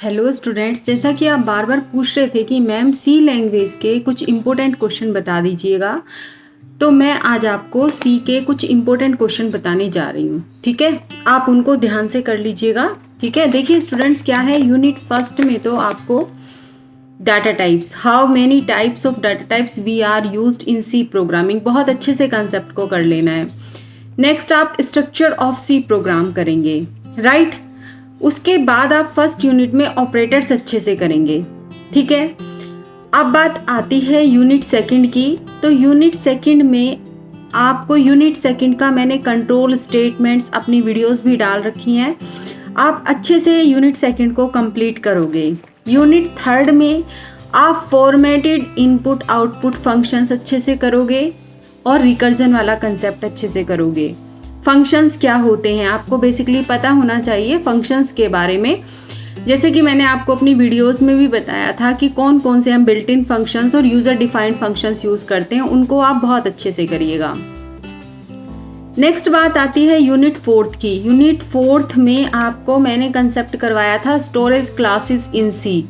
Hello students, जैसा कि आप बार बार पूछ रहे थे कि मैम सी लैंग्वेज के कुछ इम्पोर्टेंट क्वेश्चन बता दीजिएगा, तो मैं आज आपको सी के कुछ इम्पोर्टेंट क्वेश्चन बताने जा रही हूँ। ठीक है, आप उनको ध्यान से कर लीजिएगा। ठीक है, देखिए स्टूडेंट्स, क्या है यूनिट फर्स्ट में तो आपको data types, how many types of data types we are used in C programming, बहुत अच्छे से कंसेप्ट को कर लेना है। नेक्स्ट आप स्ट्रक्चर ऑफ सी प्रोग्राम करेंगे, राइट। उसके बाद आप फर्स्ट यूनिट में ऑपरेटर्स अच्छे से करेंगे। ठीक है, अब बात आती है यूनिट सेकंड की। तो यूनिट सेकंड में आपको यूनिट सेकंड का मैंने कंट्रोल स्टेटमेंट्स अपनी वीडियोस भी डाल रखी हैं, आप अच्छे से यूनिट सेकंड को कंप्लीट करोगे। यूनिट थर्ड में आप फॉर्मेटेड इनपुट आउटपुट फंक्शंस अच्छे से करोगे और रिकर्जन वाला कंसेप्ट अच्छे से करोगे। फंक्शंस क्या होते हैं आपको बेसिकली पता होना चाहिए फंक्शंस के बारे में, जैसे कि मैंने आपको अपनी वीडियोस में भी बताया था कि कौन कौन से हम बिल्ट इन फंक्शंस और यूजर डिफाइंड फंक्शंस यूज करते हैं, उनको आप बहुत अच्छे से करिएगा। नेक्स्ट बात आती है यूनिट फोर्थ की। यूनिट फोर्थ में आपको मैंने कंसेप्ट करवाया था स्टोरेज क्लासेस इन सी,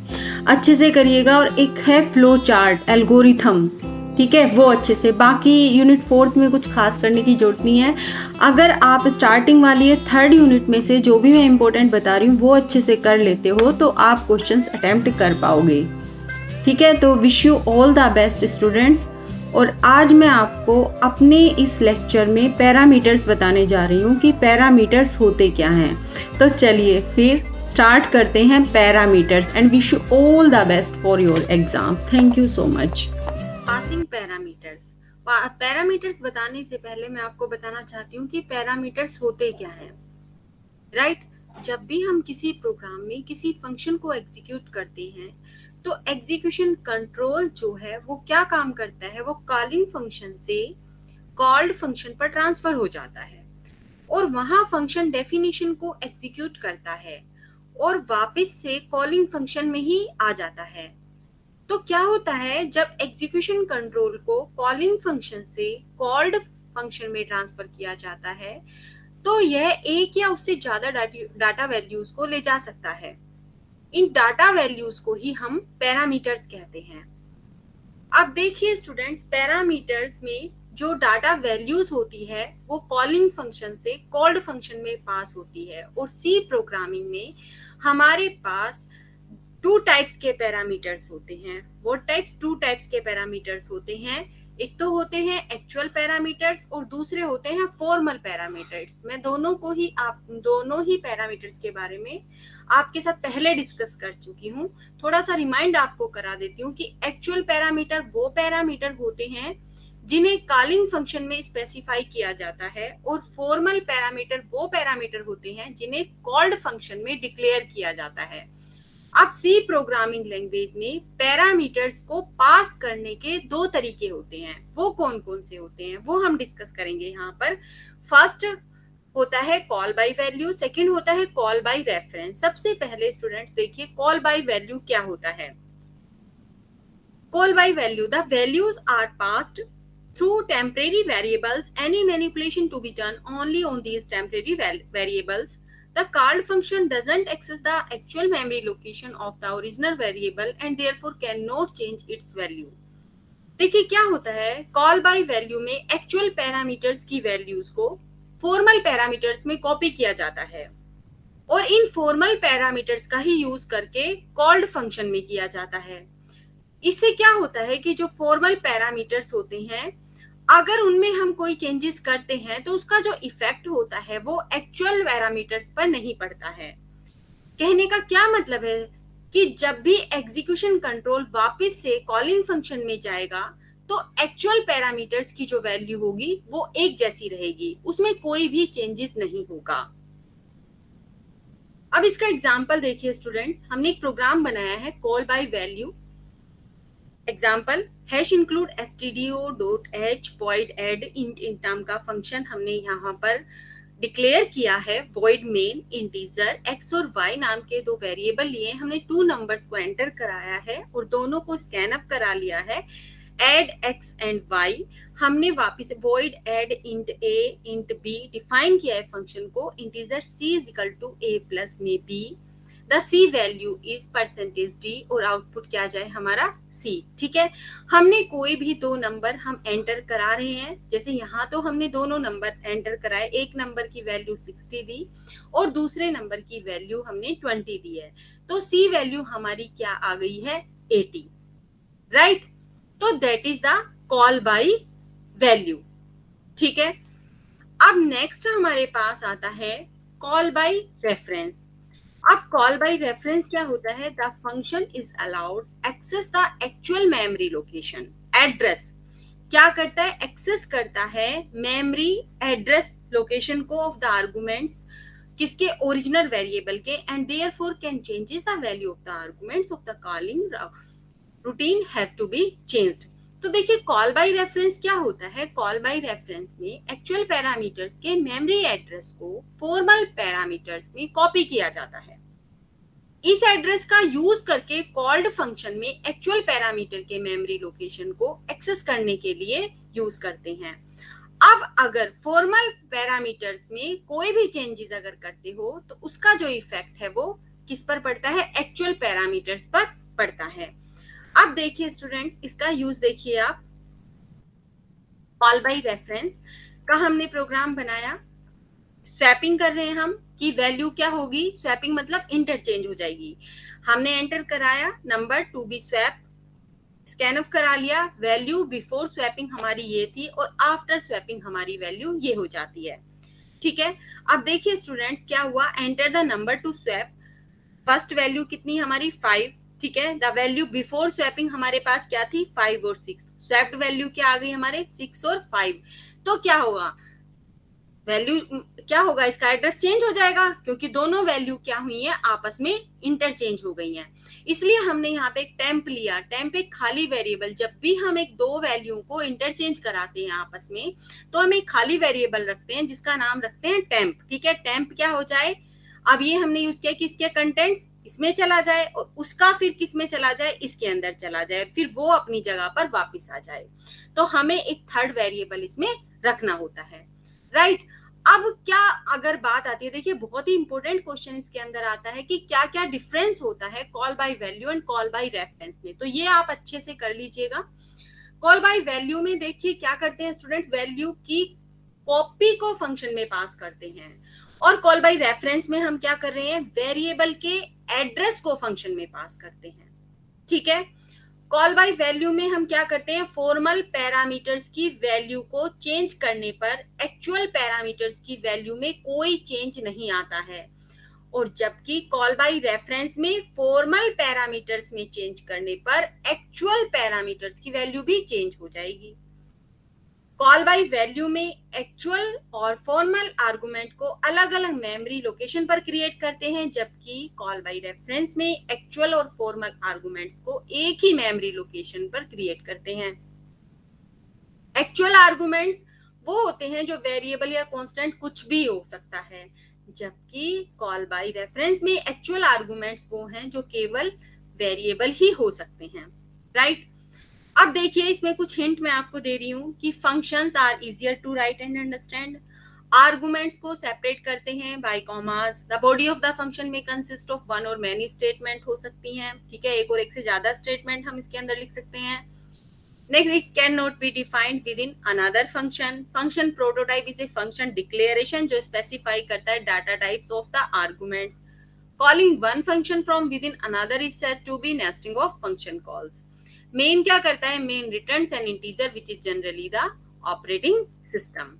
अच्छे से करिएगा। और एक है फ्लो चार्ट एल्गोरिथम, ठीक है, वो अच्छे से। बाकी यूनिट फोर्थ में कुछ खास करने की जरूरत नहीं है। अगर आप स्टार्टिंग वाली थर्ड यूनिट में से जो भी मैं इंपॉर्टेंट बता रही हूँ वो अच्छे से कर लेते हो तो आप क्वेश्चंस अटेम्प्ट कर पाओगे। ठीक है, तो wish you all the best students. और आज मैं आपको अपने इस लेक्चर में पैरामीटर्स बताने जा रही हूँ कि पैरामीटर्स होते क्या हैं। तो चलिए फिर स्टार्ट करते हैं parameters, and wish you all the best for your exams. Thank you so much. Passing parameters. Parameters बताने से पहले मैं आपको बताना चाहती हूँ कि पैरामीटर्स होते क्या हैं, राइट। जब भी हम किसी प्रोग्राम में किसी फंक्शन को एग्जीक्यूट करते हैं तो एग्जीक्यूशन कंट्रोल जो है वो क्या काम करता है, वो कॉलिंग फंक्शन से कॉल्ड फंक्शन पर ट्रांसफर हो जाता है और वहां फंक्शन डेफिनेशन को एग्जीक्यूट करता है और वापस से कॉलिंग फंक्शन में ही आ जाता है। तो क्या होता है, जब एग्जीक्यूशन कंट्रोल को कॉलिंग फंक्शन से कॉल्ड फंक्शन में ट्रांसफर किया जाता है तो यह एक या उससे ज्यादा डाटा वैल्यूज को ले जा सकता है। इन डाटा वैल्यूज को ही हम पैरामीटर्स कहते हैं। अब देखिए स्टूडेंट्स, पैरामीटर्स में जो डाटा वैल्यूज होती है वो कॉलिंग फंक्शन से कॉल्ड फंक्शन में पास होती है। और सी प्रोग्रामिंग में हमारे पास टू टाइप्स के पैरामीटर्स होते हैं। वो टू टाइप्स के पैरामीटर्स होते हैं, एक तो होते हैं एक्चुअल पैरामीटर्स और दूसरे होते हैं फॉर्मल पैरामीटर्स। मैं दोनों ही पैरामीटर्स के बारे में आपके साथ पहले डिस्कस कर चुकी हूँ। थोड़ा सा रिमाइंड आपको करा देती हूँ कि एक्चुअल पैरामीटर वो पैरामीटर होते हैं जिन्हें कॉलिंग फंक्शन में स्पेसिफाई किया जाता है और फॉर्मल पैरामीटर वो पैरामीटर होते हैं जिन्हें कॉल्ड फंक्शन में डिक्लेयर किया जाता है। अब सी प्रोग्रामिंग लैंग्वेज में पैरामीटर्स को पास करने के दो तरीके होते हैं। वो कौन कौन से होते हैं वो हम डिस्कस करेंगे यहाँ पर। फर्स्ट होता है कॉल बाय वैल्यू, सेकंड होता है कॉल बाय रेफरेंस। सबसे पहले स्टूडेंट्स देखिए कॉल बाय वैल्यू क्या होता है। Call by value, the values are passed through temporary variables. Any manipulation to be done only on these temporary variables. The called function doesn't access the actual memory location of the original variable and therefore cannot change its value. देखिए क्या होता है, call by value में actual parameters की values को formal parameters में copy किया जाता है और इन फॉर्मल पैरामीटर्स का ही यूज करके कॉल्ड फंक्शन में किया जाता है। इससे क्या होता है कि जो फॉर्मल पैरामीटर्स होते हैं अगर उनमें हम कोई चेंजेस करते हैं तो उसका जो इफेक्ट होता है वो एक्चुअल पैरामीटर्स पर नहीं पड़ता है। कहने का क्या मतलब है कि जब भी एग्जीक्यूशन कंट्रोल वापस से कॉलिंग फंक्शन में जाएगा तो एक्चुअल पैरामीटर्स की जो वैल्यू होगी वो एक जैसी रहेगी, उसमें कोई भी चेंजेस नहीं होगा। अब इसका एग्जांपल देखिए स्टूडेंट्स, हमने एक प्रोग्राम बनाया है call by value. Example hash include stdio.h void add int नाम का फंक्शन हमने यहाँ पर डिक्लेयर किया है। void main इंटीजर x और y नाम के दो वेरिएबल लिए, हमने 2 नंबर्स को एंटर कराया है और दोनों को स्कैन अप करा लिया है। add x and y हमने वापिस void add int a int b define किया है फंक्शन को। Integer c is equal to a plus में b the c value is percentage d और आउटपुट क्या जाए हमारा सी। ठीक है, हमने कोई भी दो नंबर हम एंटर करा रहे हैं, जैसे यहाँ तो हमने दोनों नंबर एंटर कराए, एक नंबर की वैल्यू 60 दी और दूसरे नंबर की वैल्यू हमने 20 दी है, तो सी वैल्यू हमारी क्या आ गई है 80, राइट। तो that is the call by value. ठीक है, अब नेक्स्ट हमारे पास आता है कॉल बाई रेफरेंस। अब कॉल बाई रेफरेंस क्या होता है, the function is allowed access the actual memory location address. क्या करता है, एक्सेस करता है मेमोरी एड्रेस लोकेशन को ऑफ द आर्गुमेंट्स, किसके, ओरिजिनल वेरिएबल के, and therefore can changes the value of the arguments of the calling routine have to be changed. तो देखिए कॉल बाई रेफरेंस क्या होता है, कॉल बाई रेफरेंस में actual parameters के मेमोरी एड्रेस को फॉर्मल पैरामीटर्स में कॉपी किया जाता है। इस एड्रेस का यूज करके कॉल्ड फंक्शन में एक्चुअल पैरामीटर के मेमोरी लोकेशन को एक्सेस करने के लिए यूज करते हैं। अब अगर फॉर्मल पैरामीटर्स में कोई भी चेंजेस अगर करते हो तो उसका जो इफेक्ट है वो किस पर पड़ता है, एक्चुअल पैरामीटर्स पर पड़ता है। अब देखिए स्टूडेंट्स, इसका यूज देखिए आप, कॉल बाई रेफरेंस का हमने प्रोग्राम बनाया, स्वैपिंग कर रहे हैं हम कि वैल्यू क्या होगी, स्वैपिंग मतलब इंटरचेंज हो जाएगी। हमने एंटर कराया number to be swap, scanf करा लिया, वैल्यू बिफोर स्वैपिंग हमारी ये थी और आफ्टर स्वैपिंग हमारी वैल्यू ये हो जाती है। ठीक है, अब देखिए स्टूडेंट्स क्या हुआ, enter the number two swap, first value कितनी हमारी 5, ठीक है, द वैल्यू बिफोर स्वैपिंग हमारे पास क्या थी 5 और 6, स्वैप्ड वैल्यू क्या आ गई हमारे 6 और 5, तो क्या होगा, वैल्यू क्या होगा, इसका एड्रेस चेंज हो जाएगा क्योंकि दोनों वैल्यू क्या हुई है आपस में इंटरचेंज हो गई हैं। इसलिए हमने यहाँ पे एक टेम्प लिया, टेम्प एक खाली वेरिएबल, जब भी हम एक दो वैल्यू को इंटरचेंज कराते हैं आपस में तो हम एक खाली वेरिएबल रखते हैं जिसका नाम रखते हैं टेम्प। ठीक है, टेम्प क्या हो जाए, अब ये हमने यूज किया कि इसके कंटेंट्स इसमें चला जाए और उसका फिर किस में चला जाए, इसके अंदर चला जाए, फिर वो अपनी जगह पर वापिस आ जाए। तो हमें एक थर्ड वेरिएबल इसमें रखना होता है, राइट। अब क्या अगर बात आती है, देखिए बहुत ही इंपॉर्टेंट क्वेश्चन इसके अंदर आता है कि क्या क्या डिफरेंस होता है call by value and call by reference में, तो ये आप अच्छे से कर लीजिएगा। कॉल बाय वैल्यू में देखिए क्या करते हैं स्टूडेंट, वैल्यू की कॉपी को फंक्शन में पास करते हैं, और कॉल बाय रेफरेंस में हम क्या कर रहे हैं, वेरिएबल के एड्रेस को फंक्शन में पास करते हैं। ठीक है, कॉल बाय वैल्यू में हम क्या करते हैं, फॉर्मल पैरामीटर्स की वैल्यू को चेंज करने पर एक्चुअल पैरामीटर्स की वैल्यू में कोई चेंज नहीं आता है, और जबकि कॉल बाय रेफरेंस में फॉर्मल पैरामीटर्स में चेंज करने पर एक्चुअल पैरामीटर्स की वैल्यू भी चेंज हो जाएगी। कॉल बाय वैल्यू में एक्चुअल और फॉर्मल आर्गुमेंट को अलग अलग मेमोरी लोकेशन पर क्रिएट करते हैं, जबकि कॉल बाय रेफरेंस में एक्चुअल और फॉर्मल आर्गुमेंट्स को एक ही मेमोरी लोकेशन पर क्रिएट करते हैं। एक्चुअल आर्गुमेंट्स वो होते हैं जो वेरिएबल या कांस्टेंट कुछ भी हो सकता है, जबकि कॉल बाय रेफरेंस में एक्चुअल आर्गुमेंट्स वो हैं जो केवल वेरिएबल ही हो सकते हैं, राइट। अब देखिए इसमें कुछ हिंट मैं आपको दे रही हूँ कि functions are easier to write and understand, arguments को सेपरेट करते हैं by commas, the body of the function में कंसिस्ट ऑफ वन और मेनी स्टेटमेंट हो सकती हैं, ठीक है, एक और एक से ज्यादा स्टेटमेंट हम इसके अंदर लिख सकते हैं। Next, it cannot be defined within another function, function prototype is a function declaration जो स्पेसिफाई करता है data types of the arguments, calling one function from within another is said to be nesting of function calls. Main क्या करता है, main returns an integer which is generally the operating system.